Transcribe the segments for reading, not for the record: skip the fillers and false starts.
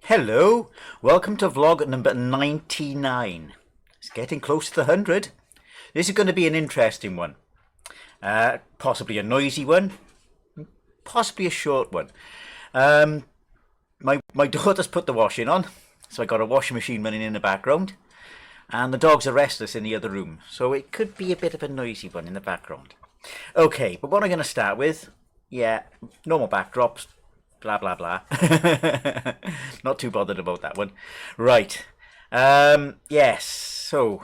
Hello, welcome to vlog number 99. It's getting close to the 100. This is going to be an interesting one. Possibly a noisy one, possibly a short one. My daughter's put the washing on, so I got a washing machine running in the background, and the dogs are restless in the other room, so it could be a bit of a noisy one in the background. Okay, but what I'm going to start with, normal backdrops, blah blah blah. Not too bothered about that one. Right. Yes, so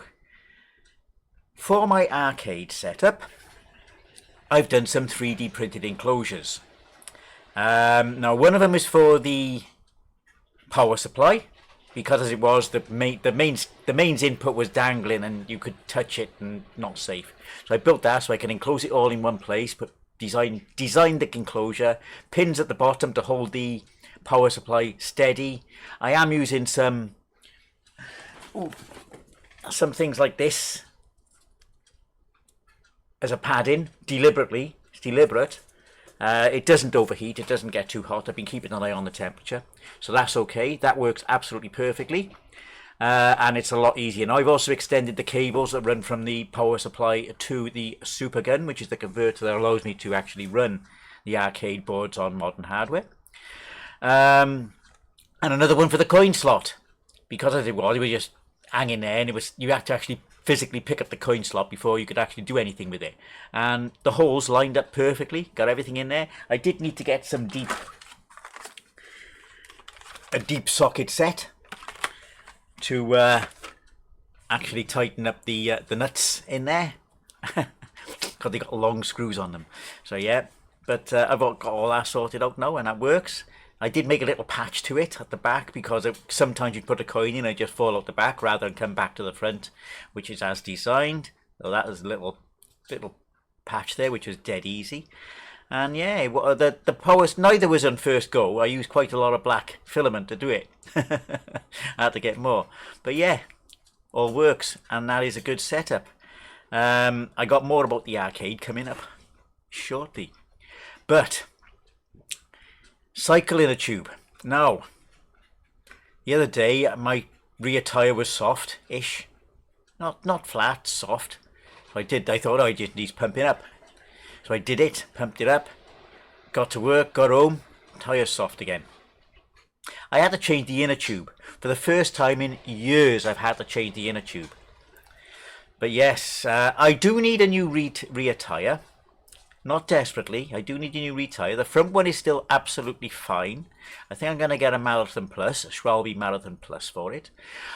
for my arcade setup, I've done some 3D printed enclosures. Now one of them is for the power supply, because as it was the mains input was dangling and you could touch it and not safe. So I built that so I can enclose it all in one place, but designed the enclosure, pins at the bottom to hold the power supply steady. I am using some things like this as a padding, deliberately. It's deliberate. It doesn't overheat, it doesn't get too hot. I've been keeping an eye on the temperature, so that's okay. That works absolutely perfectly. And it's a lot easier. Now I've also extended the cables that run from the power supply to the Super Gun, which is the converter that allows me to actually run the arcade boards on modern hardware. And another one for the coin slot, because as it was just hanging there, and you had to actually physically pick up the coin slot before you could actually do anything with it. And the holes lined up perfectly, got everything in there. I did need to get a deep socket set to actually tighten up the nuts in there, because they got long screws on them. So yeah, but I've got all that sorted out now, and that works. I did make a little patch to it at the back, because sometimes you'd put a coin in and it just fall out the back rather than come back to the front, which is as designed. So that was a little patch there, which was dead easy. And yeah, the power, neither was on first go. I used quite a lot of black filament to do it. I had to get more. But yeah, all works, and that is a good setup. I got more about the arcade coming up shortly. But cycle in a tube. Now, the other day my rear tyre was soft-ish. Not flat, soft. So I thought I just need pumping up. So I did it, pumped it up, got to work, got home, tyre's soft again. I had to change the inner tube. For the first time in years, I've had to change the inner tube. But yes, I do need a new rear tyre. Not desperately, I do need a new rear tyre. The front one is still absolutely fine. I think I'm going to get a Marathon Plus, a Schwalbe Marathon Plus for it.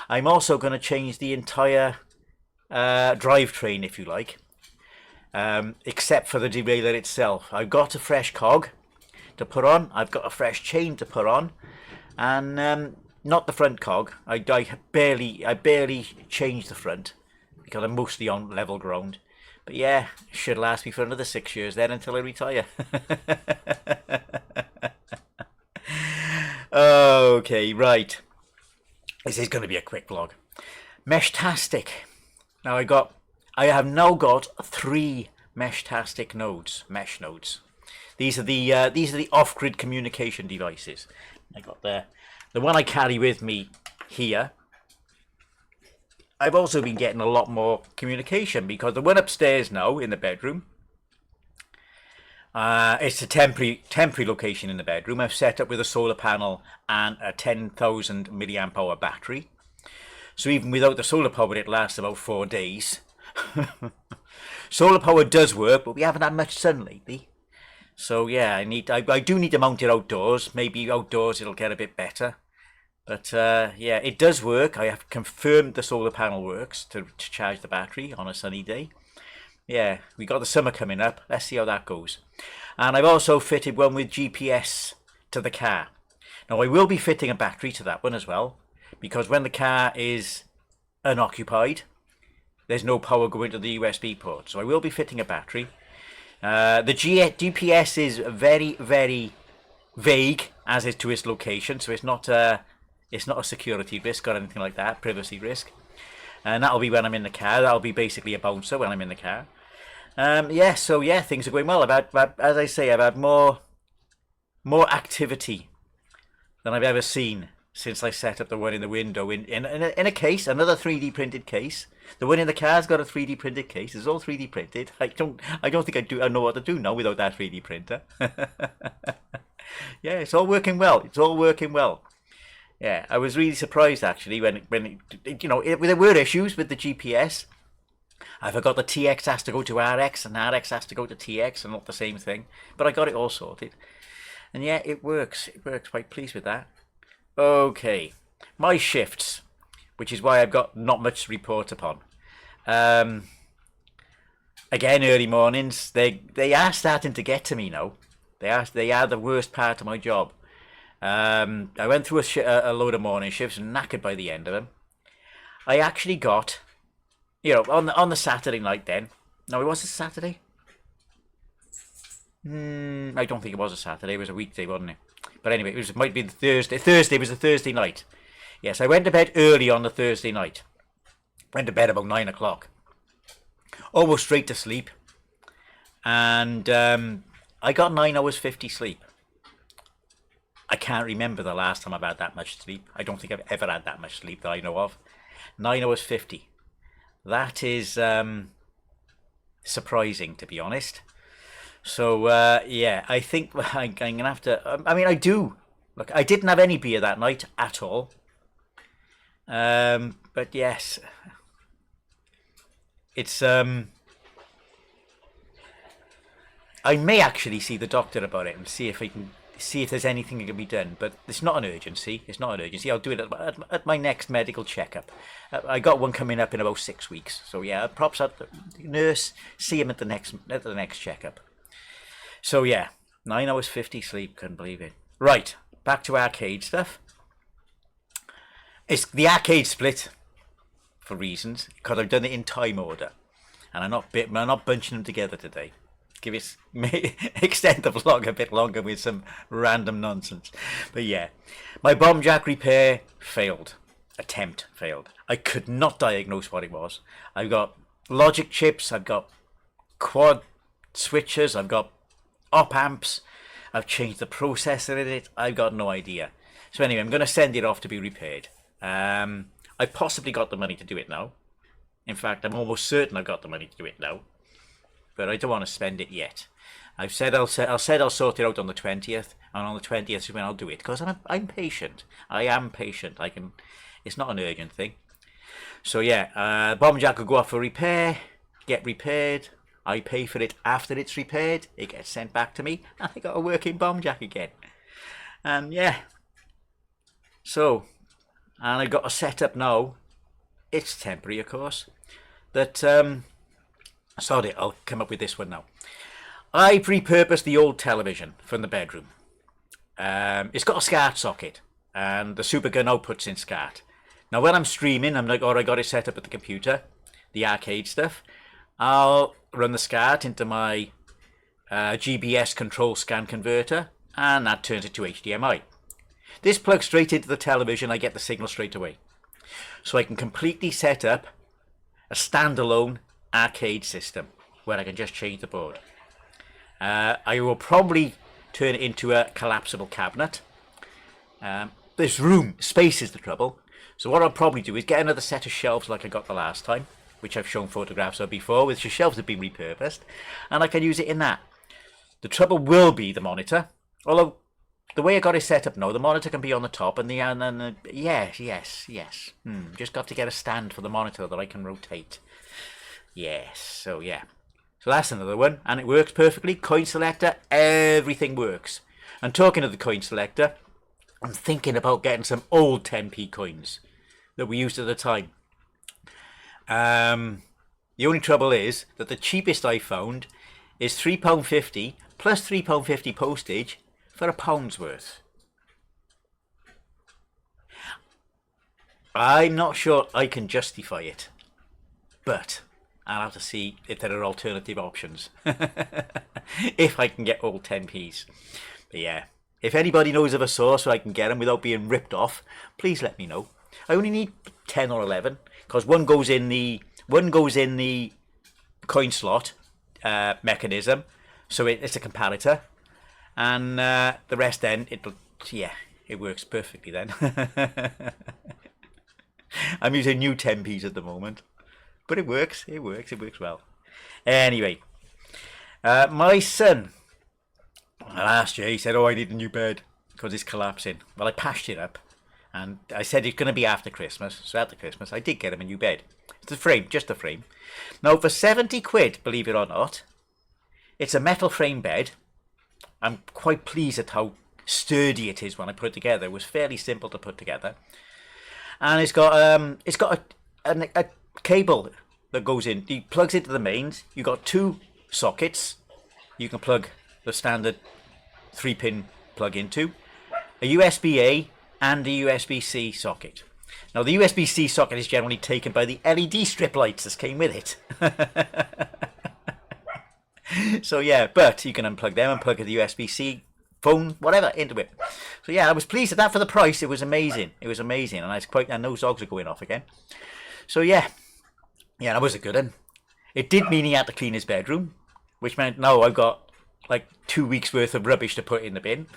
I'm also going to change the entire drivetrain, if you like. Except for the derailleur itself. I've got a fresh cog to put on, I've got a fresh chain to put on, and not the front cog. I barely changed the front, because I'm mostly on level ground. But yeah, should last me for another 6 years then, until I retire. Okay, right. This is going to be a quick vlog. Meshtastic. Now I have now got 3 Meshtastic nodes, mesh nodes. These are the off-grid communication devices. I got the one I carry with me here. I've also been getting a lot more communication, because the one upstairs now in the bedroom, it's a temporary location in the bedroom. I've set up with a solar panel and a 10,000 milliamp hour battery. So even without the solar power, it lasts about 4 days. Solar power does work, but we haven't had much sun lately. So yeah, I do need to mount it outdoors. Maybe outdoors it'll get a bit better. But yeah, it does work. I have confirmed the solar panel works to charge the battery on a sunny day. Yeah, we got the summer coming up. Let's see how that goes. And I've also fitted one with GPS to the car. Now I will be fitting a battery to that one as well, because when the car is unoccupied, there's no power going to the USB port. So I will be fitting a battery. The GPS is very, very vague as is to its location, so it's not a security risk or anything like that, privacy risk. And that'll be when I'm in the car. That'll be basically a bouncer when I'm in the car. Yeah, so yeah, things are going well. As I say, I've had more activity than I've ever seen since I set up the one in the window in a case, another 3D printed case. The one in the car's got a 3D printed case. It's all 3D printed. I don't think I know what to do now without that 3D printer. Yeah, it's all working well. It's all working well. Yeah, I was really surprised actually there were issues with the GPS. I forgot the TX has to go to RX and RX has to go to TX and not the same thing. But I got it all sorted. And yeah, it works. It works. Quite pleased with that. Okay, my shifts, which is why I've got not much to report upon. Again, early mornings. They are starting to get to me now. They are the worst part of my job. I went through a load of morning shifts and knackered by the end of them. I actually got, on the Saturday night then. No, it was a Saturday. I don't think it was a Saturday. It was a weekday, wasn't it? But anyway, might be the Thursday. Thursday was a Thursday night. Yes, I went to bed early on the Thursday night. Went to bed about 9 o'clock. Almost straight to sleep. And I got 9 hours 50 sleep. I can't remember the last time I've had that much sleep. I don't think I've ever had that much sleep that I know of. 9 hours 50. That is surprising, to be honest. So, yeah, I think I'm going to have to... I do. Look, I didn't have any beer that night at all. But yes, it's... I may actually see the doctor about it and see if there's anything that can be done. But it's not an urgency. It's not an urgency. I'll do it at my next medical checkup. I got one coming up in about 6 weeks. So, yeah, props out the nurse. See him at the next checkup. So yeah, 9 hours 50 sleep, couldn't believe it. Right, back to arcade stuff. It's the arcade split for reasons, because I've done it in time order. And I'm not bunching them together today. Extend the vlog a bit longer with some random nonsense. But yeah, my bomb jack repair failed. Attempt failed. I could not diagnose what it was. I've got logic chips, I've got quad switches, I've got op amps, I've changed the processor in it. I've got no idea. So anyway, I'm going to send it off to be repaired. I possibly got the money to do it now. In fact, I'm almost certain I've got the money to do it now, but I don't want to spend it yet. I've said I'll sort it out on the 20th, and on the 20th is when I'll do it, because I'm patient. I am patient. It's not an urgent thing. So yeah, bomb jack will go off for repair, get repaired. I pay for it after it's repaired. It gets sent back to me, and I got a working bomb jack again. And yeah, so, and I got a setup now. It's temporary, of course. That sorry, I'll come up with this one now. I've repurposed the old television from the bedroom. It's got a SCART socket, and the Supergun output's in SCART. Now, when I'm streaming, I got it set up at the computer, the arcade stuff. I'll run the SCART into my GBS control scan converter, and that turns it to HDMI. This plugs straight into the television. I get the signal straight away. So I can completely set up a standalone arcade system where I can just change the board. I will probably turn it into a collapsible cabinet. There's space is the trouble. So what I'll probably do is get another set of shelves like I got the last time, which I've shown photographs of before, which the shelves have been repurposed, and I can use it in that. The trouble will be the monitor, although the way I got it set up now, the monitor can be on the top, and yes. Just got to get a stand for the monitor that I can rotate. Yes, so yeah. So that's another one, and it works perfectly. Coin selector, everything works. And talking of the coin selector, I'm thinking about getting some old 10p coins that we used at the time. The only trouble is that the cheapest I found is £3.50 plus £3.50 postage for £1's worth. I'm not sure I can justify it, but I'll have to see if there are alternative options. If I can get all 10p's. But yeah, if anybody knows of a source where I can get them without being ripped off, please let me know. I only need 10 or 11 because one goes in the coin slot mechanism, so it's a comparator, and the rest then it works perfectly then. I'm using new Tempe's at the moment, but it works. It works well. Anyway, my son, last year he said, "Oh, I need a new bed because it's collapsing." Well, I patched it up, and I said it's going to be after Christmas. So after Christmas, I did get him a new bed. It's a frame, just a frame. Now for 70 quid, believe it or not, it's a metal frame bed. I'm quite pleased at how sturdy it is when I put it together. It was fairly simple to put together, and it's got a cable that goes in. It plugs into the mains. You've got two sockets. You can plug the standard 3-pin plug into a USB-A and a USB-C socket. Now the USB-C socket is generally taken by the LED strip lights that came with it. So yeah, but you can unplug them and plug the USB-C phone, whatever, into it. So yeah, I was pleased at that for the price. It was amazing. It was amazing, and those dogs are going off again. So yeah, that was a good one. It did mean he had to clean his bedroom, which meant now I've got like 2 weeks worth of rubbish to put in the bin.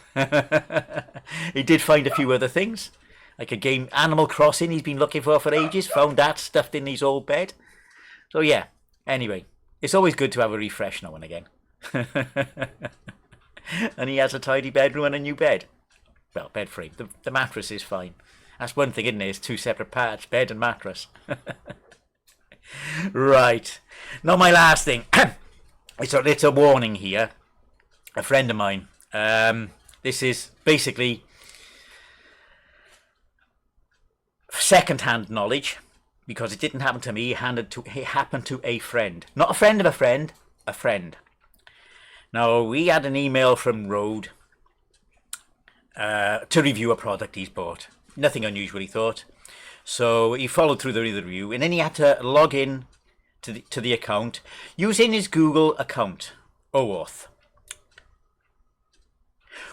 He did find a few other things, like a game Animal Crossing he's been looking for ages. Found that stuffed in his old bed. So yeah, anyway, it's always good to have a refresh now and again. And he has a tidy bedroom and a new bed. Well, bed frame. The mattress is fine. That's one thing, isn't it? It's two separate parts, bed and mattress. Right. Now my last thing. It's a warning here. A friend of mine. This is basically second-hand knowledge, because it didn't happen to me. It happened to a friend. Not a friend of a friend. A friend. Now, we had an email from Rode to review a product he's bought. Nothing unusual, he thought. So he followed through the review, and then he had to log in to the account using his Google account, OAuth.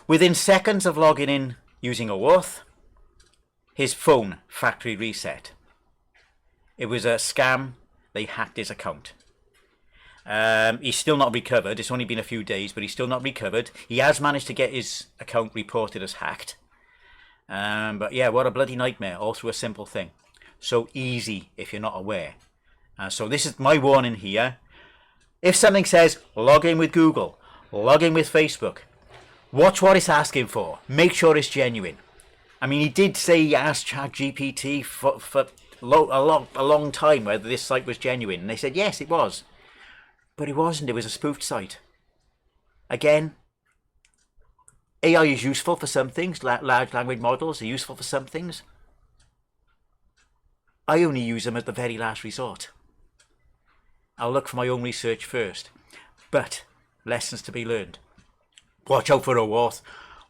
Within seconds of logging in using OAuth, his phone factory reset. It was a scam. They hacked his account. He's still not recovered. It's only been a few days, but he's still not recovered. He has managed to get his account reported as hacked. But yeah, what a bloody nightmare, all through a simple thing. So easy if you're not aware. So this is my warning here. If something says log in with Google, log in with Facebook, watch what it's asking for. Make sure it's genuine. I mean, he did say he asked ChatGPT for a long time whether this site was genuine, and they said yes, it was. But it wasn't. It was a spoofed site. Again, AI is useful for some things. Large language models are useful for some things. I only use them at the very last resort. I'll look for my own research first. But lessons to be learned. Watch out for OAuth.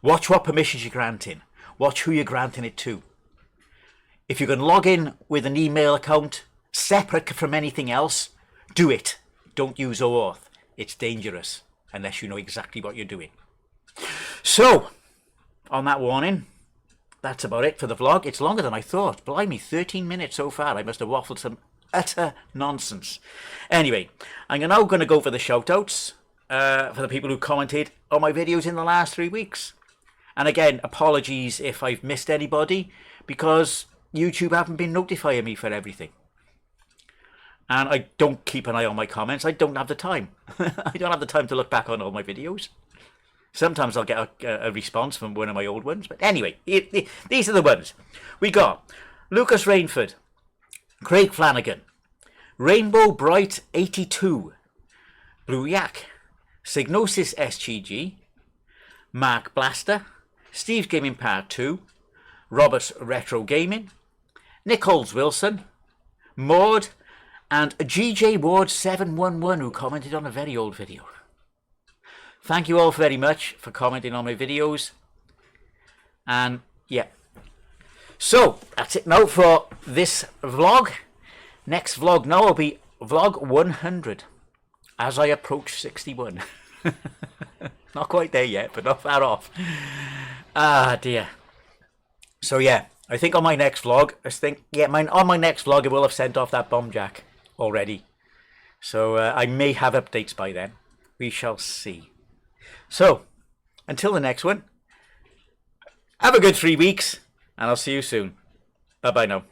Watch what permissions you're granting. Watch who you're granting it to. If you can log in with an email account separate from anything else, do it. Don't use OAuth. It's dangerous unless you know exactly what you're doing. So, on that warning, that's about it for the vlog. It's longer than I thought. Blimey, 13 minutes so far. I must have waffled some utter nonsense. Anyway, I'm now going to go for the shout-outs for the people who commented on my videos in the last 3 weeks. And again, apologies if I've missed anybody, because YouTube haven't been notifying me for everything. And I don't keep an eye on my comments. I don't have the time. I don't have the time to look back on all my videos. Sometimes I'll get a response from one of my old ones. But anyway, these are the ones. We got Lucas Rainford, Craig Flanagan, Rainbow Bright 82, Blue Yak, Signosis SGG, Mark Blaster, Steve's Gaming Part 2, Robert's Retro Gaming, Nichols Wilson, Maud, and GJ Ward 711, who commented on a very old video. Thank you all very much for commenting on my videos. And yeah. So that's it now for this vlog. Next vlog now will be vlog 100 as I approach 61. Not quite there yet, but not far off. Ah dear. So yeah, I think on my next vlog, on my next vlog I will have sent off that bomb jack already. So I may have updates by then. We shall see. So, until the next one, Have a good 3 weeks, and I'll see you soon. Bye bye now.